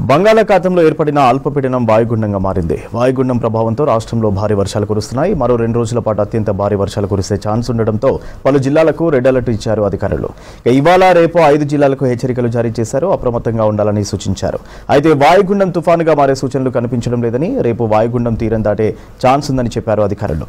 బంగాళాఖాతంలో ఏర్పడిన అల్పపీడనం వాయుగుండంగా మారింది. వాయుగుండం ప్రభావంతో రాష్ట్రంలో భారీ వర్షాలు కురుస్తున్నాయి. మరో 2 రోజుల పాటు అత్యంత భారీ వర్షాలు కురిసే ఛాన్స్ ఉండడంతో పలు జిల్లాలకు రెడ్ అలర్ట్ ఇచ్చారు అధికారులు. ఇవాళ రేపు 5 జిల్లాలకు హెచ్చరికలు జారీ చేశారు. అప్రమత్తంగా ఉండాలని సూచించారు. అయితే వాయుగుండం తుఫానుగా మారే సూచనలు కనిపించడం లేదని, రేపు వాయుగుండం తీరం దాటే ఛాన్స్ ఉందని చెప్పారు అధికారులు.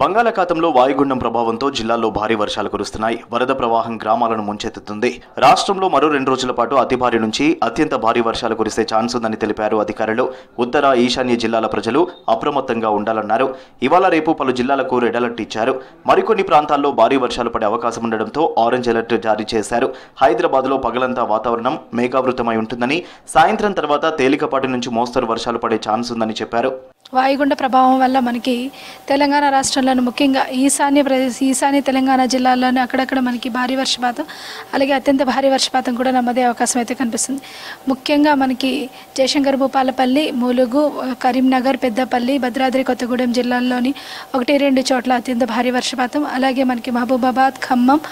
బంగాళాఖాతంలో వాయుగుండం ప్రభావంతో జిల్లాల్లో భారీ వర్షాలు కురుస్తున్నాయి. వరద ప్రవాహం గ్రామాలను ముంచెత్తుతుంది. రాష్ట్రంలో మరో 2 రోజుల పాటు అతి భారీ నుంచి అత్యంత భారీ వర్షాలు కురిసే ఛాన్స్ ఉందని తెలిపారు అధికారులు. ఉత్తర, ఈశాన్య జిల్లాల ప్రజలు అప్రమత్తంగా ఉండాలన్నారు. ఇవాళ రేపు పలు జిల్లాలకు రెడ్ అలర్ట్ ఇచ్చారు. మరికొన్ని ప్రాంతాల్లో భారీ వర్షాలు పడే అవకాశం ఉండడంతో ఆరెంజ్ అలర్ట్ జారీ చేశారు. హైదరాబాద్లో పగలంతా వాతావరణం మేఘావృతమై ఉంటుందని, సాయంత్రం తర్వాత తేలికపాటి నుంచి మోస్తరు వర్షాలు పడే ఛాన్స్ ఉందని చెప్పారు. వాయుగుండ ప్రభావం వల్ల మనకి తెలంగాణ రాష్ట్రంలోని ముఖ్యంగా ఈశాన్య తెలంగాణ జిల్లాల్లోనే అక్కడక్కడ మనకి భారీ వర్షపాతం, అలాగే అత్యంత భారీ వర్షపాతం కూడా నమోదే అవకాశం అయితే కనిపిస్తుంది. ముఖ్యంగా మనకి జయశంకర్ భూపాలపల్లి, ములుగు, కరీంనగర్, పెద్దపల్లి, భద్రాద్రి కొత్తగూడెం జిల్లాల్లోని 1-2 చోట్ల అత్యంత భారీ వర్షపాతం, అలాగే మనకి మహబూబాబాద్, ఖమ్మం,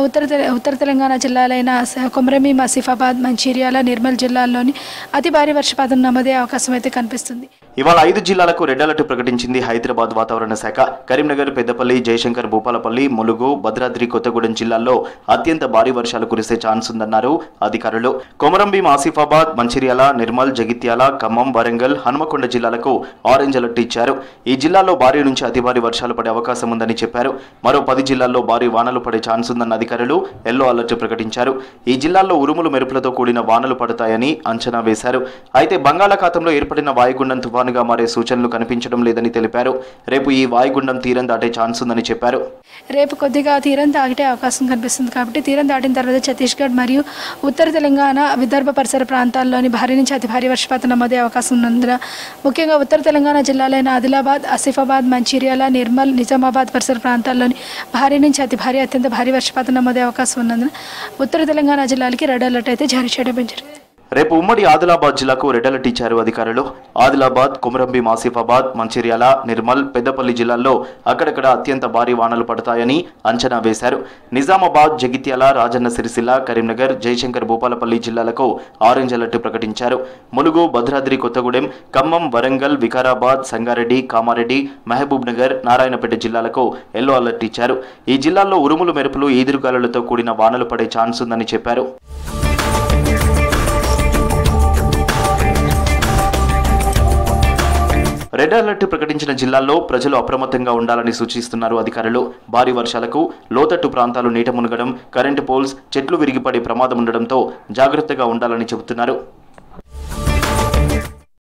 ఉత్తర తెలంగాణ జిల్లాలైన కొమరంభీం, ఆసిఫాబాద్, మంచిర్యాల, నిర్మల్ జిల్లాల్లోని అతి భారీ వర్షపాతం నమోదే అవకాశం అయితే కనిపిస్తుంది. ఇవాళ 5 జిల్లాలకు రెడ్ అలర్ట్ ప్రకటించింది హైదరాబాద్ వాతావరణ శాఖ. కరీంనగర్, పెద్దపల్లి, జయశంకర్ భూపాలపల్లి, ములుగు, భద్రాద్రి కొత్తగూడెం జిల్లాల్లో అత్యంత భారీ వర్షాలు కురిసే ఛాన్స్ ఉందన్నారు అధికారులు. కొమరంభీం, ఆసిఫాబాద్, మంచిర్యాల, నిర్మల్, జగిత్యాల, ఖమ్మం, వరంగల్, హనుమకొండ జిల్లాలకు ఆరెంజ్ అలర్ట్ ఇచ్చారు. ఈ జిల్లాల్లో భారీ నుంచి అతి భారీ వర్షాలు పడే అవకాశం ఉందని చెప్పారు. మరో 10 జిల్లాల్లో భారీ వానలు పడే ఛాన్స్ ఉందన్న అధికారులు ఎల్లో అలర్ట్ ప్రకటించారు. ఈ జిల్లాల్లో ఉరుములు మెరుపులతో కూడిన వానలు పడతాయని అంచనా వేశారు. అయితే బంగాళాఖాతంలో ఏర్పడిన వాయుగుండం తుఫానుగా మారే సూచనలు కనిపించడం లేదని తెలిపారు. రేపు ఈ వాయుగుండం తీరం దాటే ఛాన్స్ ఉందని చెప్పారు. రేపు కొద్దిగా తీరం దాటే అవకాశం కనిపిస్తుంది కాబట్టి తీరం దాటిన తర్వాత ఛత్తీస్గఢ్ మరియు ఉత్తర తెలంగాణ, విదర్భ పరిసర ప్రాంతాల్లోని భారీ నుంచి అతి భారీ వర్షపాతం నమోదే అవకాశం ఉన్నందున ముఖ్యంగా ఉత్తర తెలంగాణ జిల్లాలైన ఆదిలాబాద్, ఆసిఫాబాద్, మంచిర్యాల, నిర్మల్, నిజామాబాద్ పరిసర ప్రాంతాల్లోని భారీ నుంచి అతి భారీ అత్యంత భారీ వర్షపాతం నమోదే అవకాశం ఉన్నందున ఉత్తర తెలంగాణ జిల్లాలకి రెడ్ అలర్ట్ అయితే జారీ చేయడం జరిగింది. రేపు ఉమ్మడి ఆదిలాబాద్ జిల్లాకు రెడ్ అలర్ట్ ఇచ్చారు అధికారులు. ఆదిలాబాద్, కొమరంభీం, ఆసిఫాబాద్, మంచిర్యాల, నిర్మల్, పెద్దపల్లి జిల్లాల్లో అక్కడక్కడ అత్యంత భారీ వానలు పడతాయని అంచనా వేశారు. నిజామాబాద్, జగిత్యాల, రాజన్న సిరిసిల్ల, కరీంనగర్, జయశంకర్ భూపాలపల్లి జిల్లాలకు ఆరెంజ్ అలర్ట్ ప్రకటించారు. ములుగు, భద్రాద్రి కొత్తగూడెం, ఖమ్మం, వరంగల్, వికారాబాద్, సంగారెడ్డి, కామారెడ్డి, మహబూబ్ నగర్, నారాయణపేట జిల్లాలకు ఎల్లో అలర్ట్ ఇచ్చారు. ఈ జిల్లాల్లో ఉరుములు మెరుపులు, ఈదురుగాలులతో కూడిన వానలు పడే ఛాన్స్ ఉందని చెప్పారు. రెడ్ అలర్ట్ ప్రకటించిన జిల్లాల్లో ప్రజలు అప్రమత్తంగా ఉండాలని సూచిస్తున్నారు అధికారులు. భారీ వర్షాలకు లోతట్టు ప్రాంతాలు నీట మునగడం, కరెంటు పోల్స్, చెట్లు విరిగిపడే ప్రమాదం ఉండడంతో జాగ్రత్తగా ఉండాలని చెబుతున్నారు.